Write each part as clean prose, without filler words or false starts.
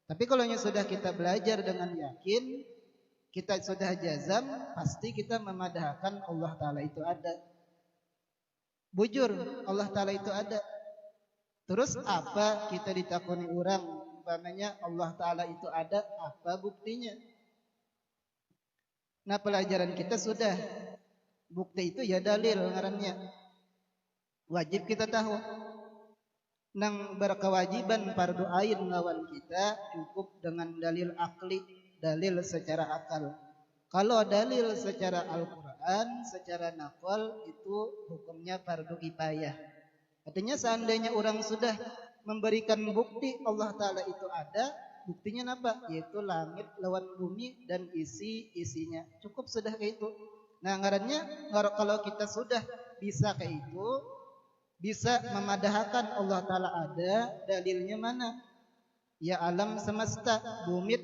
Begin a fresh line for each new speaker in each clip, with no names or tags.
Tapi kalau yang sudah kita belajar dengan yakin, kita sudah jazam, pasti kita memadahkan Allah Ta'ala itu ada. Bujur, Allah Ta'ala itu ada. Terus apa kita ditakoni orang, umpamanya Allah Ta'ala itu ada, apa buktinya? Nah pelajaran kita sudah, bukti itu ya dalil ngarannya. Wajib kita tahu. Nang berkewajiban fardu ain lawan kita cukup dengan dalil akli, dalil secara akal. Kalau dalil secara Al-Quran, secara naqal itu hukumnya fardu kifayah. Artinya seandainya orang sudah memberikan bukti Allah Ta'ala itu ada, buktinya apa? Yaitu langit lawan bumi dan isi-isinya. Cukup sudah kayak itu. Nah ngarannya kalau kita sudah bisa kayak itu, bisa memadahkan Allah Ta'ala ada, dalilnya mana? Ya alam semesta, bumi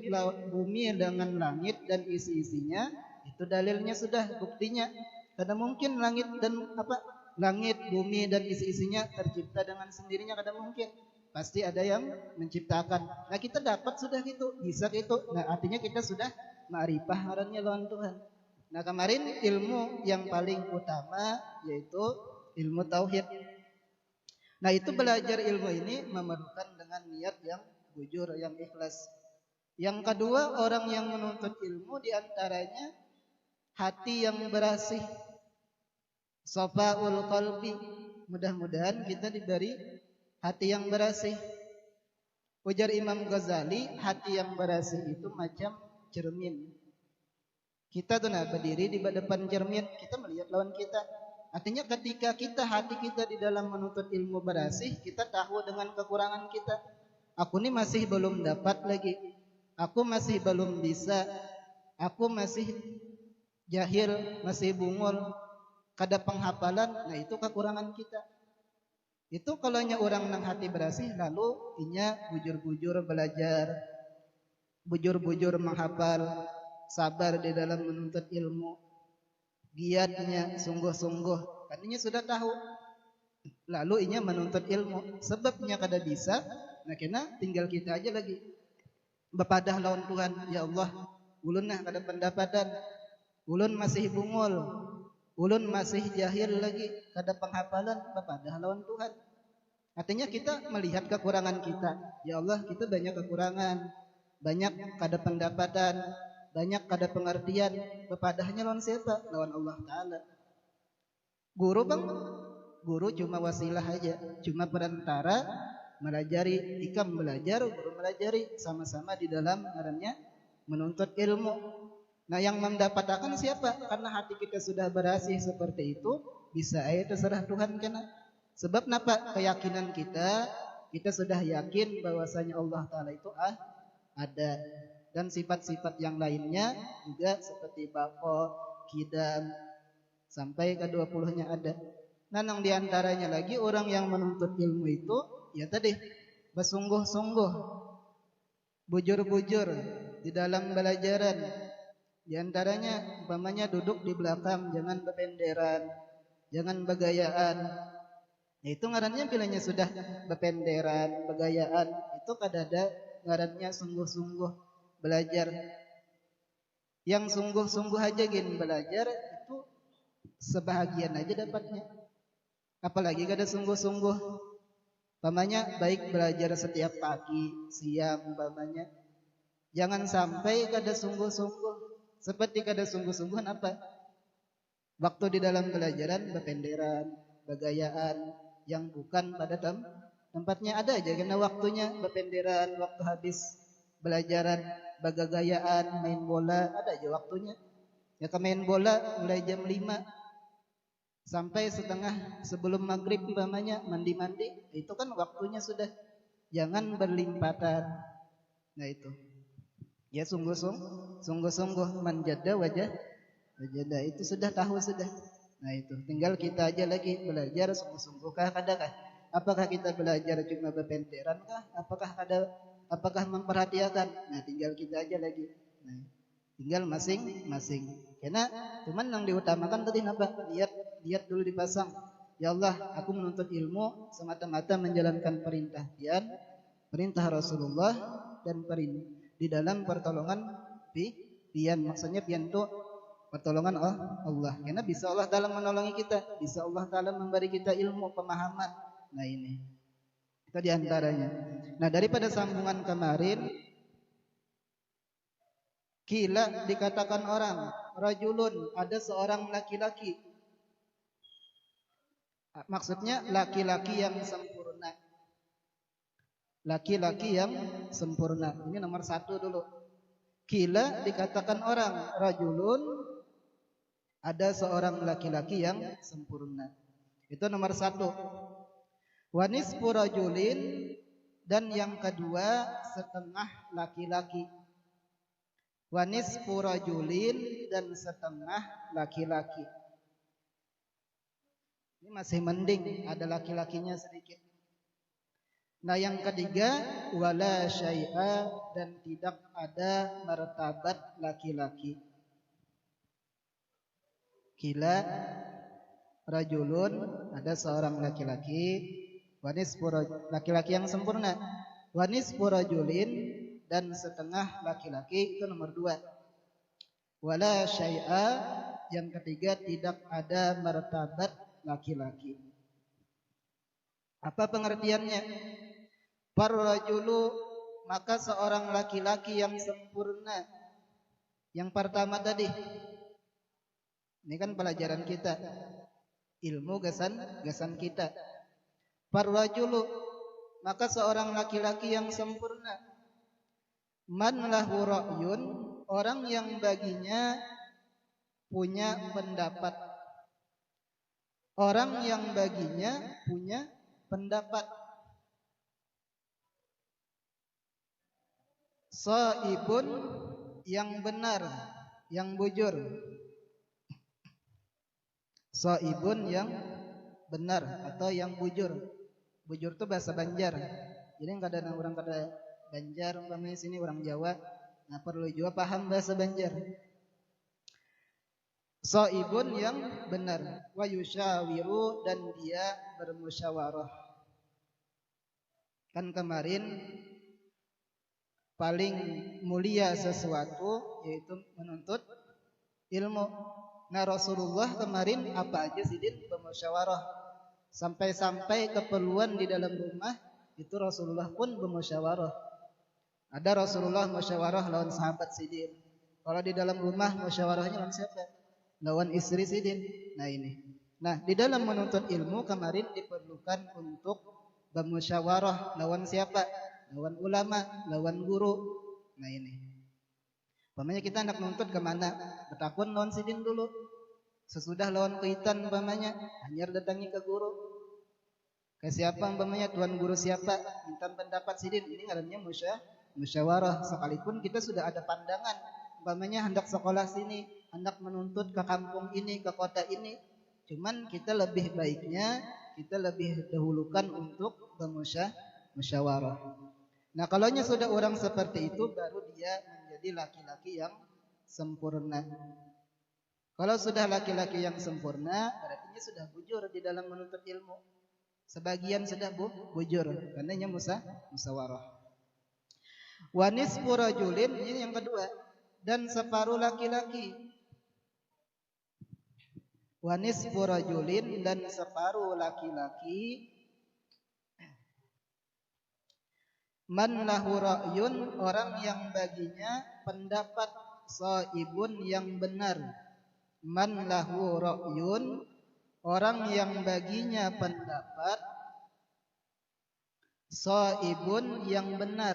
dengan langit dan isi-isinya, itu dalilnya sudah, buktinya. Kada mungkin langit dan langit, bumi dan isi-isinya tercipta dengan sendirinya, kada mungkin. Pasti ada yang menciptakan. Nah kita dapat sudah gitu, bisa gitu. Nah artinya kita sudah ma'rifah ngarannya lawan Tuhan. Nah kemarin ilmu yang paling utama yaitu ilmu tauhid. Nah itu belajar ilmu ini memerlukan dengan niat yang jujur, yang ikhlas. Yang kedua, orang yang menuntut ilmu diantaranya hati yang bersih, safaul qalbi. Mudah-mudahan kita diberi hati yang bersih. Ujar Imam Ghazali, hati yang bersih itu macam cermin. Kita tuh berdiri di depan cermin, kita melihat lawan kita. Artinya ketika hati kita di dalam menuntut ilmu bersih, kita tahu dengan kekurangan kita. Aku ini masih belum dapat lagi. Aku masih belum bisa. Aku masih jahil, masih bungul, kada penghafalan. Nah itu kekurangan kita. Itu kalau orang nang hati bersih, lalu inya bujur-bujur belajar, bujur-bujur menghafal, sabar di dalam menuntut ilmu, giatnya sungguh-sungguh. Katanya sudah tahu. Lalu inya menuntut ilmu. Sebabnya kada bisa, nah kena tinggal kita aja lagi bepadah lawan Tuhan. Ya Allah, ulun nah kada pendapatan, ulun masih bungul, ulun masih jahil lagi, kada penghafalan, bepadah lawan Tuhan. Artinya kita melihat kekurangan kita. Ya Allah, kita banyak kekurangan, banyak kada pendapatan, banyak kada pengertian. Bepadahnya lawan siapa? Lawan Allah Ta'ala. Guru bang, guru cuma wasilah aja, cuma perantara melajari. Ikam belajar, guru melajari, sama-sama di dalam ngarannya menuntut ilmu. Nah yang mendapatkan siapa? Karena hati kita sudah bersih seperti itu, bisa aja terserah Tuhan kena. Sebab napa? Keyakinan kita sudah yakin bahwasanya Allah Ta'ala itu ada. Dan sifat-sifat yang lainnya juga seperti bako, kidam, sampai ke-20-nya ada. Nah yang diantaranya lagi orang yang menuntut ilmu itu, ya tadi bersungguh-sungguh, bujur-bujur di dalam belajaran. Di antaranya umpamanya duduk di belakang, jangan bependeran, jangan begayaan. Nah, itu ngarannya bilanya sudah bependeran, begayaan, itu kadada ngarannya sungguh-sungguh belajar. Yang sungguh-sungguh aja gini belajar itu sebahagian aja dapatnya. Apalagi kada sungguh-sungguh. Umpamanya baik belajar setiap pagi, siang umpamanya. Jangan sampai kada sungguh-sungguh. Seperti kada sungguh-sungguh apa? Waktu di dalam pelajaran bependeran, begayaan yang bukan pada tempatnya ada aja karena waktunya bependeran, waktu habis belajaran, bagagayaan, main bola, ada aja waktunya. Ya ke main bola mulai jam 5 sampai setengah sebelum maghrib umpamanya mandi-mandi, itu kan waktunya sudah. Jangan berlimpatan. Nah itu. Ya sungguh-sungguh manjada wajah itu sudah tahu sudah. Nah itu tinggal kita aja lagi belajar sungguh-sungguh kah kadakah? Apakah kita belajar cuma bependeran kah? Apakah memperhatikan? Nah tinggal kita aja lagi. Nah, tinggal masing-masing. Karena cuman yang diutamakan tadi apa? Lihat dulu dipasang. Ya Allah, aku menuntut ilmu semata-mata menjalankan perintah Rasulullah, dan di dalam pertolongan pian. Maksudnya pian itu pertolongan Allah. Karena bisa Allah dalam menolongi kita, bisa Allah dalam memberi kita ilmu, pemahaman. Nah ini itu diantaranya. Nah daripada sambungan kemarin, kila dikatakan orang, rajulun ada seorang laki-laki. Maksudnya laki-laki yang sempurna. Laki-laki yang sempurna. Ini nomor 1 dulu. Kila dikatakan orang, rajulun ada seorang laki-laki yang sempurna. Itu nomor 1. Wa nisfu rajulin, dan yang kedua setengah laki-laki. Wa nisfu rajulin, dan setengah laki-laki. Ini masih mending ada laki-lakinya sedikit. Nah yang ketiga, wala syai'a, dan tidak ada martabat laki-laki. Kila rajulun ada seorang laki-laki, wanis laki-laki yang sempurna, wanis rajulin, dan setengah laki-laki. Itu nomor 2. Wala syai'a, yang ketiga tidak ada martabat laki-laki. Apa pengertiannya? Parrajulu, maka seorang laki-laki yang sempurna. Yang pertama tadi, ini kan pelajaran kita, ilmu gasan kita. Parrajulu, maka seorang laki-laki yang sempurna. Man lahu ra'yun, orang yang baginya punya pendapat. Orang yang baginya punya pendapat. Shaibun, yang benar, yang bujur. Shaibun, yang benar atau yang bujur. Bujur itu bahasa Banjar. Jadi kadang orang kata Banjar, umpamanya sini orang Jawa, nah perlu juga paham bahasa Banjar. Shaibun, yang benar. Wa yushawiru, dan dia bermusyawarah. Kan kemarin paling mulia sesuatu yaitu menuntut ilmu. Nah Rasulullah kemarin apa aja sidin bermusyawarah. Sampai-sampai keperluan di dalam rumah itu Rasulullah pun bermusyawarah. Ada Rasulullah musyawarah lawan sahabat sidin. Kalau di dalam rumah musyawarahnya lawan siapa? Lawan istri sidin. Nah ini. Nah di dalam menuntut ilmu kemarin diperlukan untuk bermusyawarah lawan siapa? Lawan ulama, lawan guru. Nah ini. Umpamanya kita hendak menuntut kemana? Bertakun lawan sidin dulu. Sesudah lawan kuitan umpamanya, hanyar datangi ke guru. Ke siapa umpamanya? Tuan guru siapa? Minta pendapat sidin. Ini ngarannya musyawarah. Sekalipun kita sudah ada pandangan. Umpamanya hendak sekolah sini, hendak menuntut ke kampung ini, ke kota ini. Cuman kita lebih baiknya, kita lebih dahulukan untuk bermusyawarah. Nah kalaunya sudah orang seperti itu, baru dia menjadi laki-laki yang sempurna. Kalau sudah laki-laki yang sempurna, berarti sudah bujur di dalam menuntut ilmu. Sebagian sudah bujur, karenanya musyawarah. Wa nisfu rajulin, ini yang kedua, dan separuh laki-laki. Wa nisfu rajulin, dan separuh laki-laki. Man lahu ra'yun, orang yang baginya pendapat. Shaibun, yang benar. Man lahu ra'yun, orang yang baginya pendapat. Shaibun, yang benar.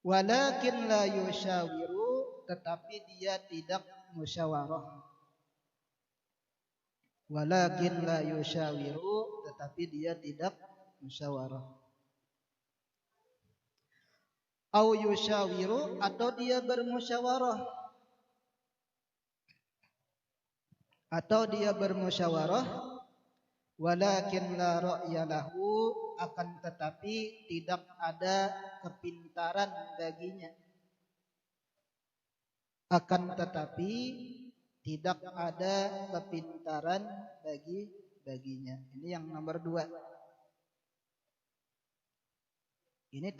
Walakin la yushawiru, tetapi dia tidak musyawarah. Walakin la yushawiru, tetapi dia tidak musyawarah. Au yushawiru, atau dia bermusyawarah. Atau dia bermusyawarah. Walakin la ra'ya lahu, akan tetapi tidak ada kepintaran baginya. Akan tetapi tidak ada kepintaran baginya. Ini yang nomor 2. Ini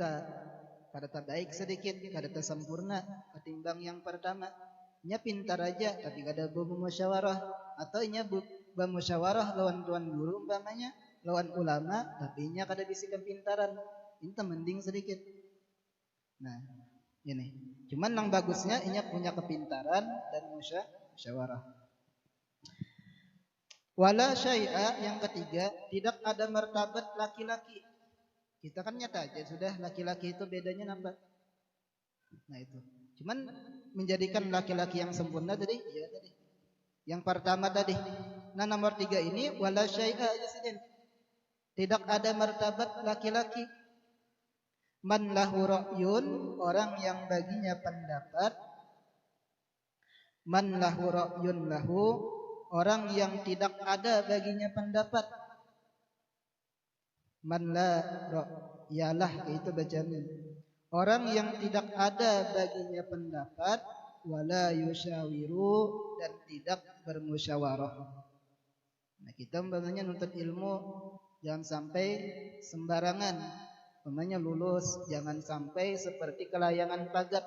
kada baik sedikit, kada sempurna ketimbang yang pertama. Nya pintar aja tapi kada bermusyawarah, atau nya bermusyawarah lawan tuan guru umpamanya, lawan ulama tapi nya kada bisi kepintaran. Ini mending sedikit. Nah, ini. Cuman yang bagusnya inya punya kepintaran dan musyawarah. Wala syai'a, yang ketiga, tidak ada martabat laki-laki. Kita kan nyata aja sudah laki-laki itu bedanya apa? Nah itu. Cuman menjadikan laki-laki yang sempurna tadi, ya tadi. Yang pertama tadi. Nah nomor 3 ini wala syai'a aja saja. Tidak ada martabat laki-laki. Man lahu ra'yun, orang yang baginya pendapat. Man lahu ra'yun lahu, orang yang tidak ada baginya pendapat. Man la ra'yalah, itu bacanya. Orang yang tidak ada baginya pendapat, wala yusyawiru, dan tidak bermusyawarah. Nah, kita umpamanya nuntut ilmu jangan sampai sembarangan. Umpamanya lulus jangan sampai seperti kelayangan pagat.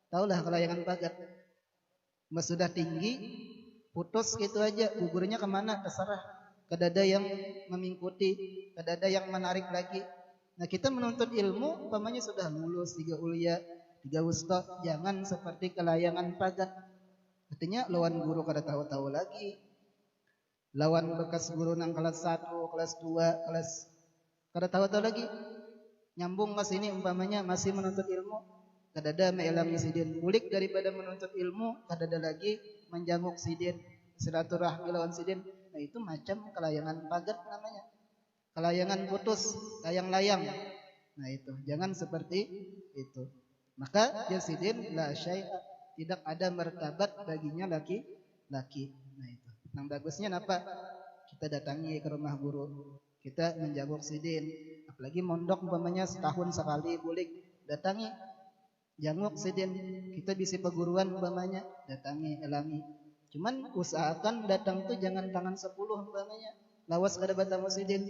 Taulah kelayangan pagat. Mas sudah tinggi, putus gitu aja, gugurnya kemana terserah. Kada ada yang mengikuti, kada ada yang menarik lagi. Nah, kita menuntut ilmu umpamanya sudah lulus 3 ulia, 3 wusta, jangan seperti kelayangan pagat. Artinya lawan guru kada tahu-tahu lagi. Lawan bekas guru nang kelas 1, kelas 2, kelas kada tahu-tahu lagi. Nyambung ke sini umpamanya masih menuntut ilmu, kada ada meelangi sidin. Mulik daripada menuntut ilmu, kada ada lagi menjanguk sidin, silaturahmi lawan sidin. Nah itu macam kelayangan pagat namanya. Kelayangan putus, layang-layang. Nah itu, jangan seperti itu. Maka jasidin la syai'a, tidak ada martabat baginya laki-laki. Nah itu. Yang bagusnya apa? Kita datangi ke rumah guru, kita menjaguk sidin. Apalagi mondok umpamanya setahun sekali boleh datangi, janguk sidin. Kita bisa perguruan umpamanya, datangi, elangi. Cuman usahakan datang tuh jangan tangan 10 umpamanya. Lawas kada batamu sidin.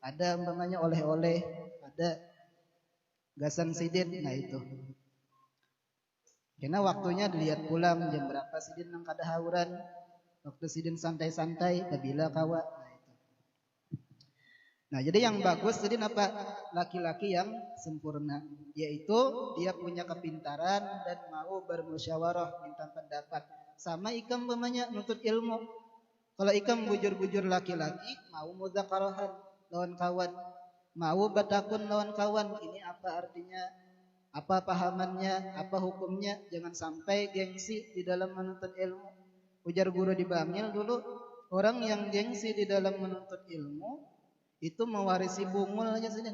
Ada umpamanya oleh-oleh, ada gasan sidin. Nah itu. Karena waktunya dilihat pulang jam berapa sidin nang kada hauran. Waktu sidin santai-santai, kabila kawa. Nah itu. Nah, jadi yang bagus sidin apa? Laki-laki yang sempurna, yaitu dia punya kepintaran dan mau bermusyawarah, minta pendapat. Sama ikam umpamanya nuntut ilmu. Kalau ikam bujur-bujur laki-laki mau mudzakarah lawan kawan, mau batakun lawan kawan, ini apa artinya? Apa pahamannya? Apa hukumnya? Jangan sampai gengsi di dalam menuntut ilmu. Ujar guru di Bangil dulu, orang yang gengsi di dalam menuntut ilmu itu mewarisi bungul aja sini.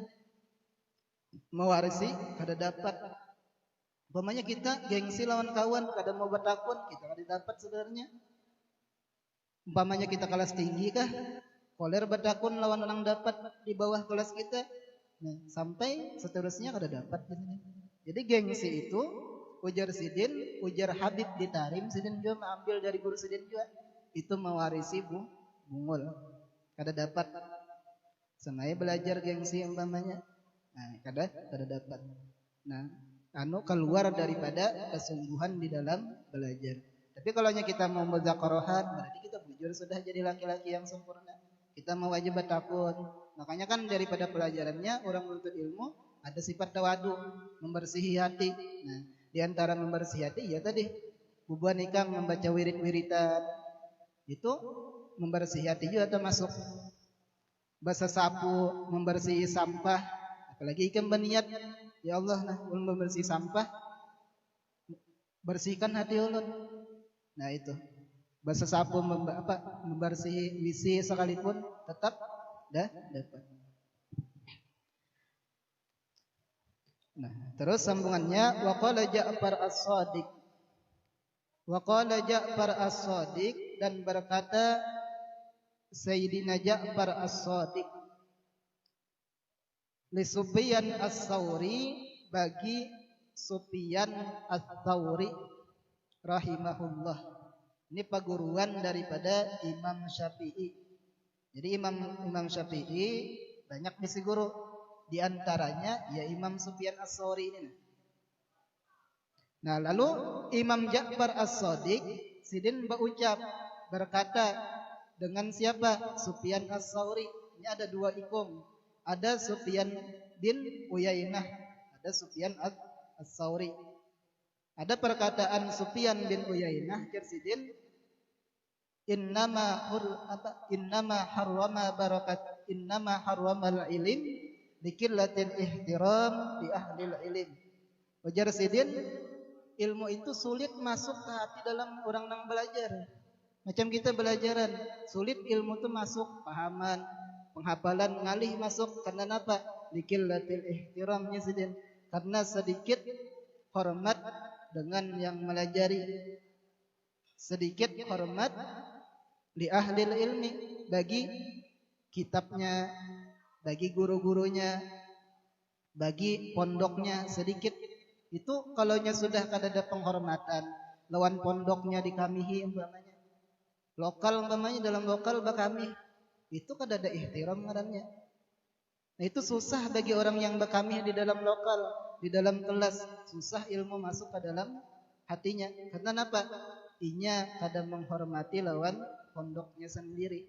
Mewarisi kada dapat. Umpamanya kita gengsi lawan kawan, kada mau batakun, kita kada dapat sebenarnya. Umpamanya kita kelas tinggi kah, koler batakun lawan orang dapat di bawah kelas kita. Nah, sampai seterusnya kada dapat. Jadi gengsi itu ujar sidin, ujar Habib di Tarim, sidin juga mengambil dari guru sidin juga. Itu mewarisi bungul. Kada dapat. Semai belajar gengsi umpamanya. Nah, kada dapat. Nah, keluar daripada kesungguhan di dalam belajar. Tapi kalau kita mau mudzakarah, berarti kita bujur sudah jadi laki-laki yang sempurna. Kita mau wajib batakun. Makanya kan daripada pelajarannya orang menuntut ilmu ada sifat tawadu, membersihi hati. Nah, di antara membersihi hati ya tadi bubuan ikang membaca wirid-wiridan. Itu membersihi hati juga termasuk. Basa sapu, membersihi sampah. Apalagi ikam berniat, ya Allah nah ulun membersih sampah, bersihkan hati ulun. Nah itu. Basa sapu membersihi WC sekalipun tetap dapat. Nah, terus sambungannya waqala Ja'far As-Shadiq. Waqala Ja'far As-Shadiq, dan berkata Sayyidina Ja'far As-Shadiq li Sufyan As-Tsauri, bagi Sufyan As-Tsauri rahimahullah. Ini paguruan daripada Imam Syafi'i. Jadi Imam Syafi'i banyak bisi guru. Di antaranya ya Imam Sufyan Ats-Tsauri ini. Nah, lalu Imam Ja'far As-Shadiq sidin berucap berkata dengan siapa? Sufyan Ats-Tsauri. Ini ada dua ikum. Ada Sufyan bin Uyainah, ada Sufyan Ats-Tsauri. Ada perkataan Sufyan bin Uyainah Jersidin, innama harrama barakat, innama harramal ilim liqillatil ihtiram di ahlil ilim. Ujar Sidin, ilmu itu sulit masuk ke hati dalam orang yang belajar. Macam kita belajaran, sulit ilmu itu masuk, pahaman, penghafalan, ngalih masuk. Karena apa? Liqillatil ihtiramnya Sidin, karena sedikit hormat dengan yang melajari, sedikit hormat li ahlil ilmi, bagi kitabnya, bagi guru-gurunya, bagi pondoknya, sedikit. Itu kalaunya sudah ada penghormatan, lawan pondoknya dikamihi umpamanya, lokal umpamanya dalam lokal bakami, itu kada ada ihtiram ngarannya. Nah, itu susah bagi orang yang bakami di dalam lokal, di dalam kelas, susah ilmu masuk ke dalam hatinya. Karena apa? Inya kada menghormati lawan pondoknya sendiri.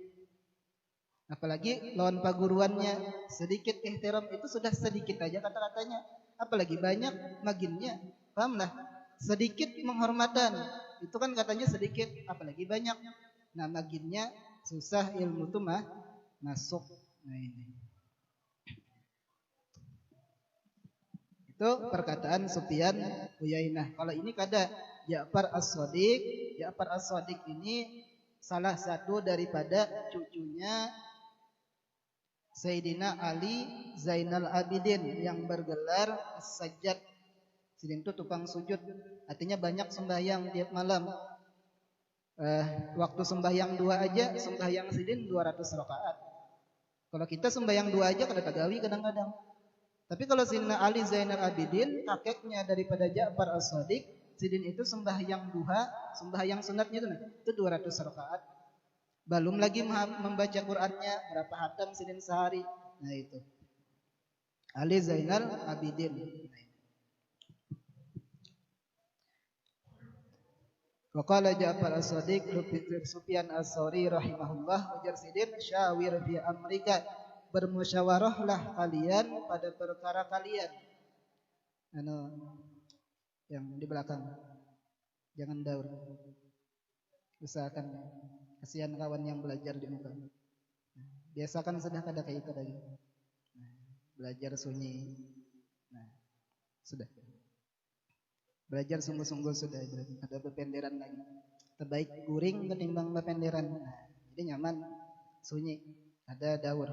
Apalagi lawan paguruannya, sedikit ihtiram itu sudah sedikit aja kata-katanya. Apalagi banyak maginnya. Pahamlah? Sedikit penghormatan, itu kan katanya sedikit, apalagi banyak. Nah, maginnya susah ilmu itu masuk. Nah, ini. Itu perkataan Sufyan Uyainah. Kalau ini kada Ja'far As-Shadiq. Ja'far As-Shadiq ini salah satu daripada cucunya Sayyidina Ali Zainal Abidin yang bergelar As-Sajjad. Sidin itu tukang sujud. Artinya banyak sembahyang tiap malam. Waktu sembahyang 2 aja, sembahyang Sidin 200 rakaat. Kalau kita sembahyang 2 aja kada tagawi kadang-kadang. Tapi kalau Sayyidina Ali Zainal Abidin, kakeknya daripada Ja'far As-Shadiq, Sidin itu sembahyang duha, sembahyang sunatnya itu 200 rakaat. Belum lagi membaca Qur'annya berapa hatam Sidin sehari. Nah, itu Ali Zainal Abidin. Wa qala Ja'far As-Shadiq Sufyan Ats-Tsauri rahimahullah, ujar Sidin, syawir fi amrika, bermusyawarahlah kalian pada perkara kalian. Yang di belakang jangan daur, usahakan, kasihan kawan yang belajar di muka. Biasakan sudah kada kayak itu lagi. Belajar sunyi. Nah, sudah. Belajar sungguh-sungguh sudah, ada bependeran lagi. Terbaik guring ketimbang bependeran. Nah, jadi nyaman sunyi, ada daur.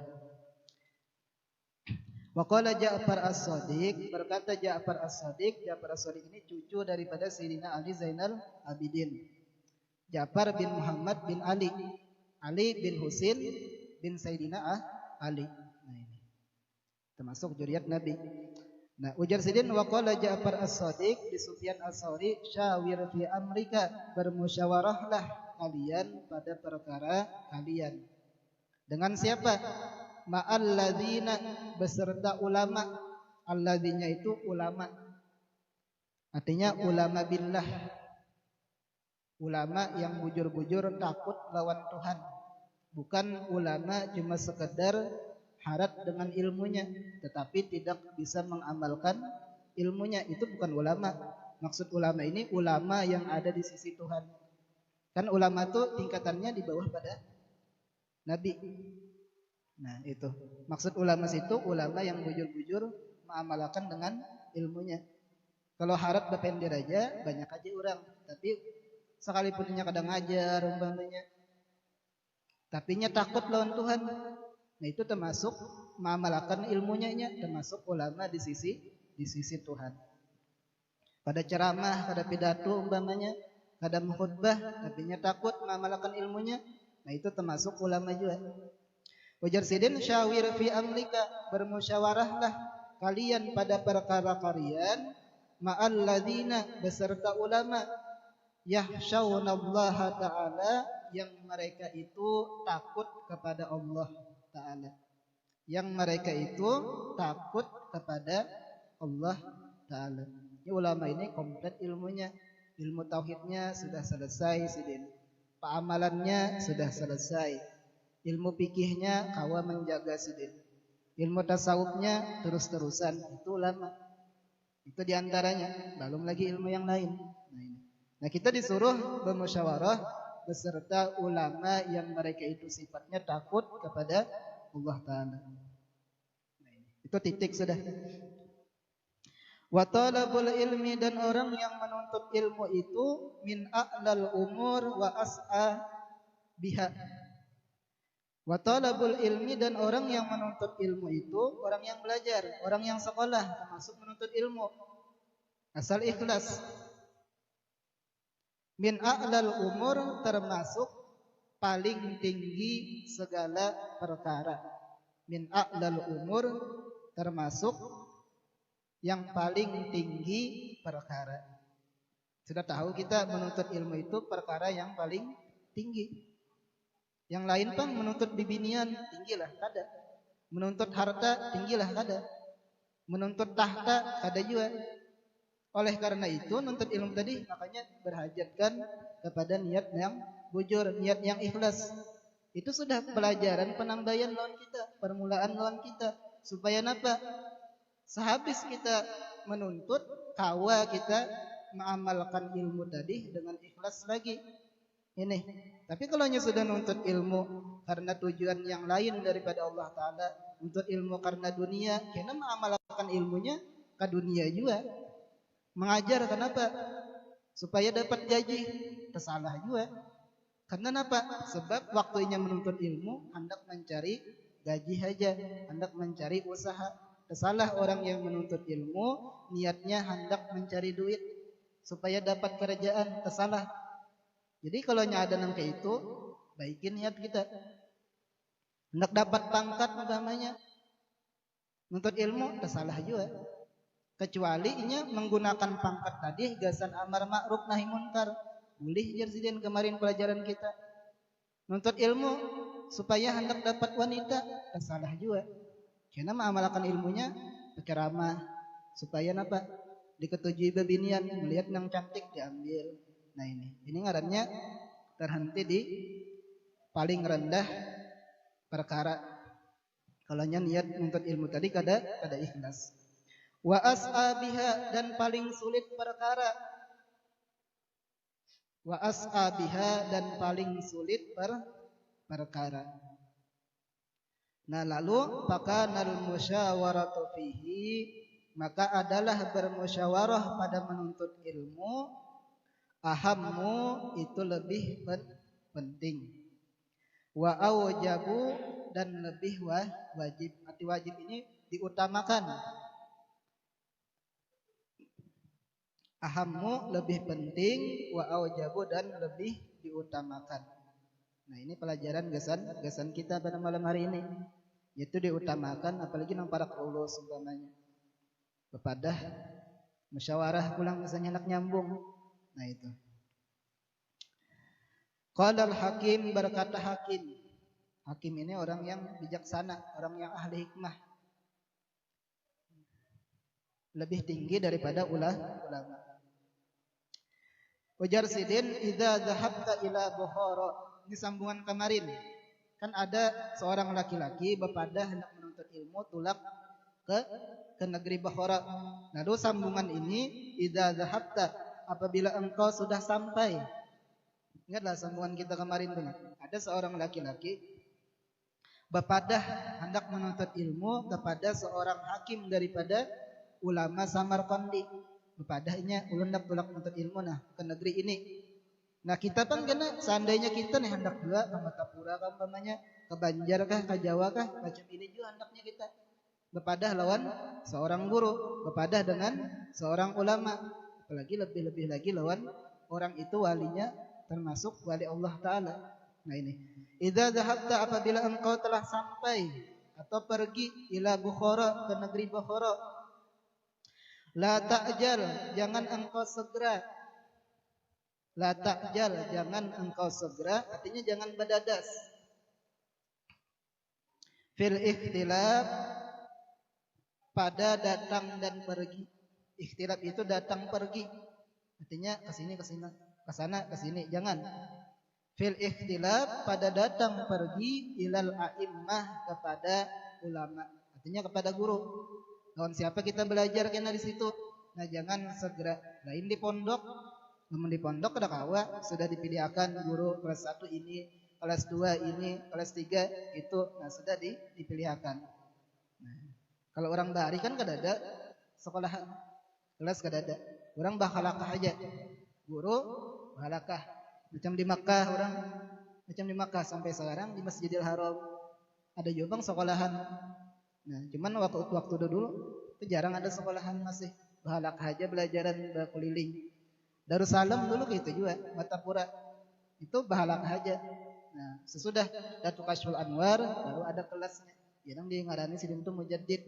Wa qala Ja'far As-Shadiq, berkata Ja'far As-Shadiq, Ja'far As-Shadiq ini cucu daripada Sayyidina Ali Zainal Abidin. Ja'far bin Muhammad bin Ali, Ali bin Husain bin Sayyidina Ali. Nah, ini termasuk zuriat Nabi. Nah, ujar Sidin, wa qala Ja'far As-Shadiq di Sufyan Ats-Tsauri, syawir fi amrika, bermusyawarahlah kalian pada perkara kalian. Dengan siapa? Ma'alladzina, beserta ulama. Alladzina itu ulama, artinya ulama billah, ulama yang bujur-bujur takut lawan Tuhan. Bukan ulama cuma sekedar harat dengan ilmunya tetapi tidak bisa mengamalkan ilmunya. Itu bukan ulama. Maksud ulama ini ulama yang ada di sisi Tuhan. Kan ulama itu tingkatannya di bawah pada Nabi. Nah, itu maksud ulama situ, ulama yang bujur-bujur mengamalkan dengan ilmunya. Kalau harap berpender aja banyak aja orang, tapi sekalipun nya kadang ngajar umpamanya, tapi nya takut lawan Tuhan. Nah, itu termasuk mengamalkan ilmunya, termasuk ulama di sisi Tuhan. Pada ceramah, pada pidato umpamanya, pada khutbah, tapi nya takut mengamalkan ilmunya. Nah, itu termasuk ulama juga. Ujar Sidin, syawir fi amrika, bermusyawarahlah kalian pada perkara kalian, ma'alladzina, beserta ulama, yakhshawnallaha ta'ala, yang mereka itu takut kepada Allah Ta'ala. yang mereka itu takut kepada Allah Ta'ala. Ini ulama ini komplit ilmunya. Ilmu tauhidnya sudah selesai sidin. Amalannya sudah selesai. Ilmu fikihnya kawa menjaga sidin. Ilmu tasawufnya terus-terusan. Itu ulama. Itu diantaranya. Belum lagi ilmu yang lain. Nah kita disuruh bermusyawarah beserta ulama yang mereka itu sifatnya takut kepada Allah Ta'ala. Itu titik sudah. Wa talabul ilmi, dan orang yang menuntut ilmu itu min a'lal umur wa as'a biha. Wa talabul ilmi, dan orang yang menuntut ilmu itu orang yang belajar, orang yang sekolah, termasuk menuntut ilmu. Asal ikhlas. Min a'lal umur, termasuk paling tinggi segala perkara. Min a'lal umur, termasuk yang paling tinggi perkara. Sudah tahu kita menuntut ilmu itu perkara yang paling tinggi. Yang lain pun menuntut bibinian, tinggilah kada. Menuntut harta, tinggilah kada. Menuntut tahta, kada juga. Oleh karena itu, menuntut ilmu tadi makanya berhajatkan kepada niat yang bujur, niat yang ikhlas. Itu sudah pelajaran penambaian lawan kita, permulaan lawan kita. Supaya apa? Sehabis kita menuntut, kawa kita mengamalkan ilmu tadi dengan ikhlas lagi. Ini. Tapi kalau hanya sudah menuntut ilmu karena tujuan yang lain daripada Allah Ta'ala, menuntut ilmu karena dunia, kena mengamalkan ilmunya ke dunia juga. Mengajar kenapa? Supaya dapat gaji. Kesalah juga. Karena apa? Sebab waktunya menuntut ilmu hendak mencari gaji saja, hendak mencari usaha. Kesalah orang yang menuntut ilmu niatnya hendak mencari duit supaya dapat kerjaan. Kesalah. Jadi kalau ada nang kayak itu, baikin niat kita. Hendak dapat pangkat utamanya. Menuntut ilmu kesalah juga. Kecuali inya menggunakan pangkat tadi gasan amar ma'ruf nahi munkar. Boleh jadi kemarin pelajaran kita. Menuntut ilmu supaya hendak dapat wanita, kesalah juga. Karena mengamalkan ilmunya berceramah supaya apa? Diketujui bebinian, melihat yang cantik diambil. Nah ini ngarannya terhenti di paling rendah perkara. Kalau niat menuntut ilmu tadi kada ikhlas. Wa as'abiha, dan paling sulit perkara. Wa as'abiha, dan paling sulit perkara. Nah lalu fakanal musyawaratu fihi, maka adalah bermusyawarah pada menuntut ilmu ahammu, itu lebih penting. Wa aujabu, dan lebih wajib. Arti wajib ini diutamakan. Ahammu lebih penting, wa aujabu, dan lebih diutamakan. Nah ini pelajaran gasan kita pada malam hari ini, yaitu diutamakan, apalagi nang para kaulus umpamanya. Kepada musyawarah pulang misalnya nak nyambung. Nah itu. Qala al-Hakim, berkata Hakim. Hakim ini orang yang bijaksana, orang yang ahli hikmah. Lebih tinggi daripada ulama. Ujar sidin, idza dhahabta ila Bukhara. Ini sambungan kemarin. Kan ada seorang laki-laki bepada hendak menuntut ilmu tulak ke negeri Bukhara. Lalu sambungan ini, idza dhahabta, apabila engkau sudah sampai. Ingatlah sambungan kita kemarin tuh. Ada seorang laki-laki bepada hendak menuntut ilmu kepada seorang hakim daripada ulama Samarkandi. Bepadahnya ulun hendak tulak menuntut ilmu ke negeri ini. Nah kita kan kena seandainya kita nih hendak juga ke Matapura kan umpamanya, ke Banjar kah, ke Jawa kah, macam ini juga hendaknya kita. Bepadah lawan seorang guru, bepadah dengan seorang ulama, apalagi lebih-lebih lagi lawan orang itu walinya termasuk wali Allah Ta'ala. Nah ini, idza dhahabta, apabila engkau telah sampai atau pergi ila Bukhara, ke negeri Bukhara, la ta'jal, jangan engkau segera. La ta'jal, jangan engkau segera, artinya jangan berdadas. Fil ikhtilaf, pada datang dan pergi. Ikhtilaf itu datang pergi. Artinya ke sini ke sini, ke sana ke sini, jangan. Fil ikhtilaf, pada datang pergi, ilal a'immah, kepada ulama. Artinya kepada guru. Lawan siapa kita belajar kena di situ. Nah, jangan segera lain di pondok. Namun di pondok ada kawa sudah dipilihkan guru kelas 1 ini, kelas 2 ini, kelas 3 itu. Nah, sudah dipilihkan. Nah, kalau orang bahari kan kada ada sekolah kelas, kada ada. Orang bahalakah aja. Guru bahalakah. Macam di Makkah orang, macam di Makkah sampai sekarang di Masjidil Haram ada juga sekolahan. Nah, cuman waktu dulu itu jarang ada sekolahan, masih bahalakah aja belajaran berkeliling. Darussalam dulu gitu juga, Matapura itu bahalakah aja. Nah, sesudah Datuk Kashful Anwar baru ada kelasnya. Yang di ngarani sidin itu Mujaddid.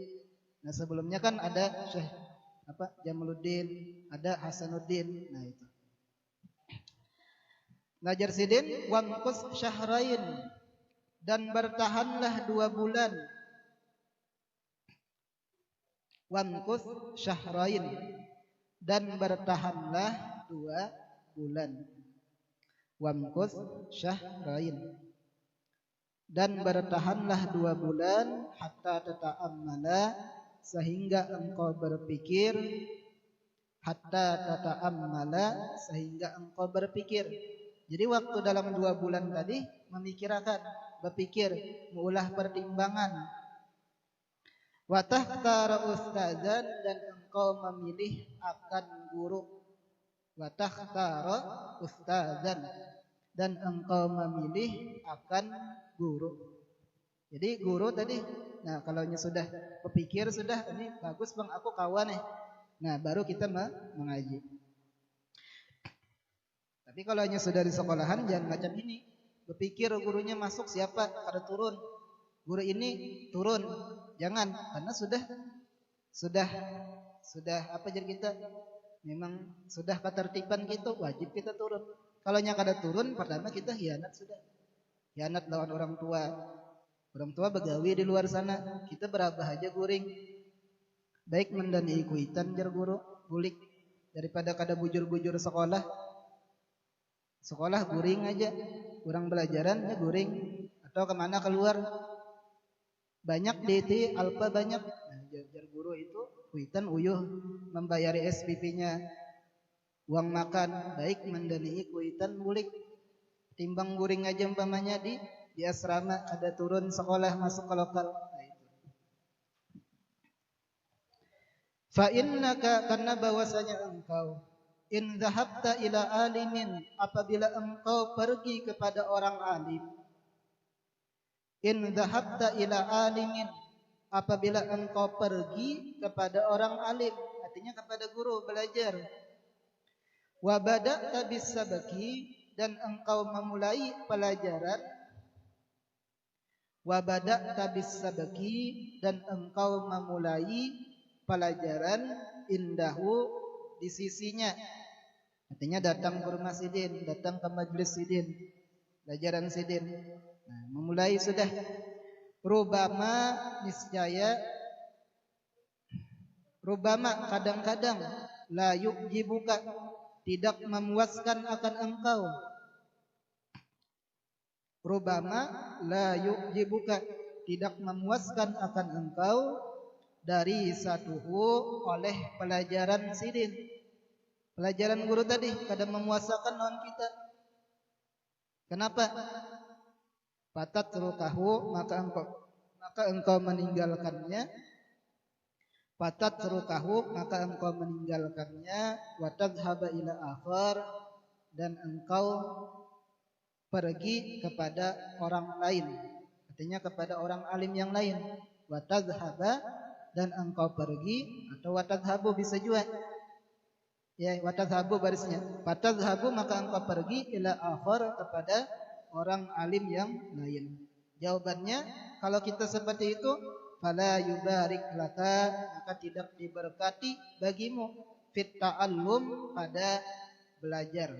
Nah, sebelumnya kan ada Syekh Jamaluddin, ada Hasanuddin. Nah, itu. Ngajar sidin wangkus syahrain, dan bertahanlah 2 bulan. Wangkus syahrain, dan bertahanlah 2 bulan. Wangkus syahrain, dan bertahanlah 2 bulan, hatta tata'ammala, sehingga engkau berpikir, hatta tata'ammala, sehingga engkau berpikir. Jadi waktu dalam 2 bulan tadi memikirkan, berpikir, mengulah pertimbangan. Wa takhtara ustadzan, dan engkau memilih akan guru. Wa takhtara ustadzan, dan engkau memilih akan guru. Jadi guru tadi, nah kalau sudah berpikir, sudah ini bagus bang, aku kawan nih. Nah, baru kita mengaji. Tapi kalau hanya sudah di sekolahan jangan macam ini. Berpikir gurunya masuk siapa, kada turun. Guru ini turun. Jangan, karena sudah apa jadi kita memang sudah ketertiban gitu, wajib kita turun. Kalau nya kada turun, pertama kita hianat sudah. Hianat lawan orang tua. Orang tua begawi di luar sana, kita berabah aja guring. Baik mendani ikuitan jar guru, bulik daripada kada bujur-bujur sekolah. Sekolah guring aja, kurang belajaran ya guring, atau kemana keluar. Banyak DT alpa banyak. Nah, jar guru itu kuitan uyuh membayari SPP-nya, uang makan, baik mendani kuitan bulik. Timbang guring aja umpamanya di asrama, ada turun sekolah masuk ke lokal. Nah, itu. Fa innaka, karena bahwasanya engkau, in dhahabta ila alimin, apabila engkau pergi kepada orang alim. In dhahabta ila alimin, apabila engkau pergi kepada orang alim, artinya kepada guru belajar. Wa bada'ta bis-sabaki, dan engkau memulai pelajaran. Wa bada'ta bis-sabaki, dan engkau memulai pelajaran indahu, di sisinya. Artinya datang ke rumah sidin, datang ke majelis sidin, pelajaran sidin. Nah, memulai sudah. Rubama, niscaya, rubama kadang-kadang, la yu'jibuka, tidak memuaskan akan engkau. Rubama la yu'jibuka, tidak memuaskan akan engkau, dari satuhu, oleh pelajaran sidin. Pelajaran guru tadi kadang memuasakan non kita. Kenapa? Patat rukahu, maka engkau meninggalkannya. Patat rukahu, maka engkau meninggalkannya. Wa tadhhaba ila akhar, dan engkau pergi kepada orang lain. Artinya kepada orang alim yang lain. Wa tadhhaba, dan engkau pergi, atau wa tadhhabu bisa juga. Ya, wa tadhhabu barisnya. Fa tadhhabu, maka engkau pergi ila akhar, kepada orang alim yang lain. Jawabannya, kalau kita seperti itu, fala yubarik laka, maka tidak diberkati bagimu, fit ta'allum, pada belajar.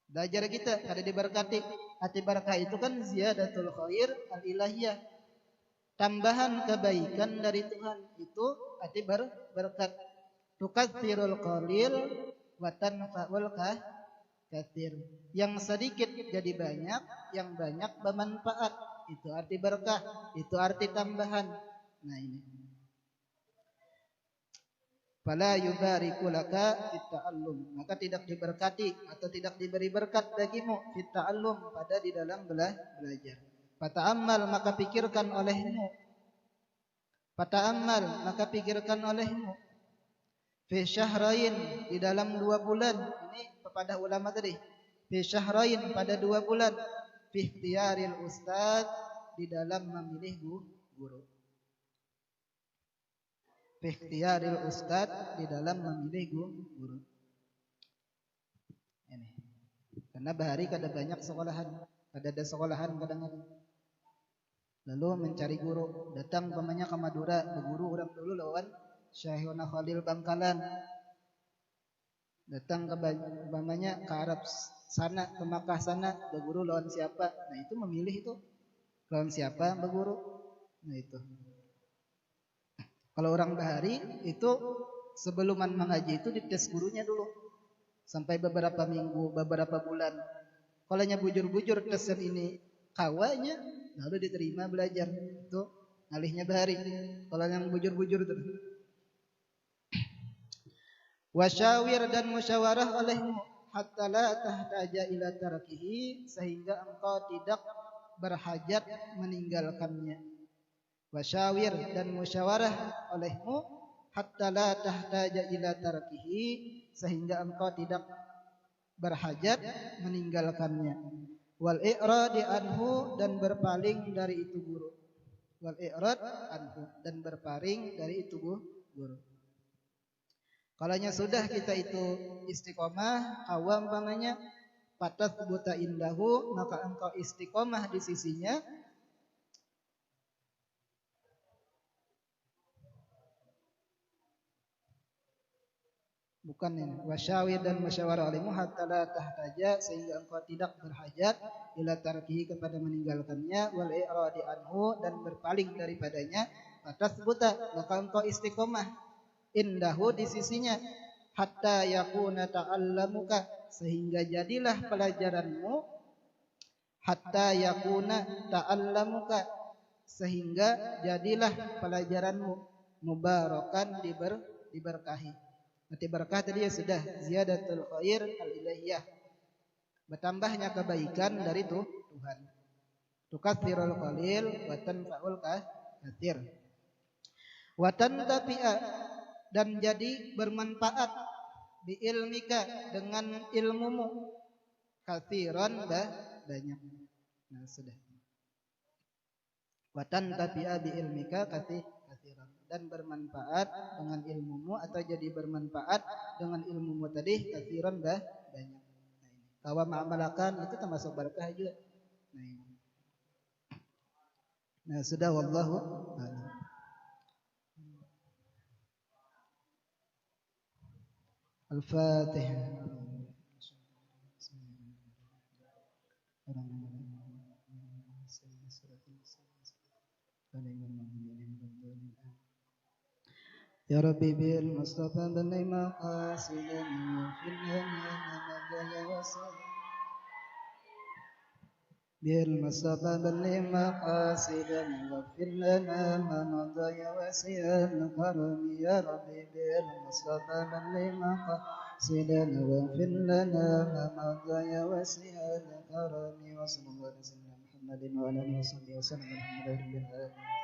Belajar kita kada diberkati. Arti barakah itu kan ziyadatul khair al-ilahiyah. tambahan kebaikan dari Tuhan. Itu arti berkat. Tukatsirul qalil wa tanfa'ul katsir. Yang sedikit jadi banyak, yang banyak bermanfaat. Itu arti berkah, itu arti tambahan. Nah ini. Fala yubariku laka fit ta'allum, maka tidak diberkati atau tidak diberi berkat bagimu fit ta'allum, pada di dalam belajar. Fata'ammal, maka pikirkan olehmu. Fata'ammal, maka pikirkan olehmu. Fi syahrain, di dalam 2 bulan. Ini kepada ulama tadi. Fi syahrain, pada 2 bulan. Fi ikhtiyaril ustad, di dalam memilih guru. Fi ikhtiyaril ustad, di dalam memilih guru. Ini. Karena bahari kada banyak sekolahan, kada ada sekolahan kadang-kadang. Lalu mencari guru, datang pamannya ke Madura, berguru orang dulu lawan Syekhuna Khalil Bangkalan. Datang ke pamannya ke Arab sana, ke Makkah sana, berguru lawan siapa? Nah itu memilih itu lawan siapa berguru. Nah itu. Kalau orang bahari itu sebelum mengaji itu dites gurunya dulu sampai beberapa minggu, beberapa bulan. Kalau nya bujur-bujur tesan ini kawanya, lalu diterima belajar. Itu ngalihnya bahari. Kalau yang bujur-bujur itu. Wasyawir, dan musyawarah olehmu hatta la tahtaja ila tarkihi, sehingga engkau tidak berhajat meninggalkannya. Wasyawir, dan musyawarah olehmu hatta la tahtaja ila tarkihi, sehingga engkau tidak berhajat meninggalkannya. Wal i'radi anhu, dan berpaling dari itu guru. Wal i'rad anhu, dan berpaling dari itu guru. Kalanya sudah kita itu istiqomah, awam pamannya, fatathbuta indahu, maka engkau istiqomah di sisinya. Bukan ini. Wasyawir, dan musyawarah olehmu hatta la tahtaja, sehingga engkau tidak berhajat ila tarkihi, kepada meninggalkannya. Wal i'radi anhu, dan berpaling daripadanya. Fatathbuta, maka engkau istiqomah indahu, di sisinya. Hatta yakuna ta'allamuka, sehingga jadilah pelajaranmu. Hatta yakuna ta'allamuka, sehingga jadilah pelajaranmu mubarakan, diberkahi. Berarti berkah tadi ya sudah, ziyadatul khair al-ilahiyah, bertambahnya kebaikan dari Tuhan. Tukatsirul qalil wa tanfa'ul katsir. Wa tantafi'a, dan jadi bermanfaat bi ilmika, dengan ilmumu, katsiran, banyak. Nah sudah. Wa tantafi'a bi ilmika katsiran, dan bermanfaat dengan ilmumu, atau jadi bermanfaat dengan ilmumu tadi, katsiran, banyak. Nah ini tawa ma'amalakan, itu termasuk berkah juga. Nah ini. Nah sudah, wallahu a'lam. Al-Fatihah. Ya Rabbi bil Mustafa balai maqasidana fil hamana wasal. Bil Mustafa balai maqasidana fil hamana wasian karami. Ya Rabbi bil Mustafa balai maqasidana fil hamana wasian karami. Wa sallallahu alaihi wa sallam Muhammadin wa alihi wa sahbihi wa sallam. Alhamdulillah.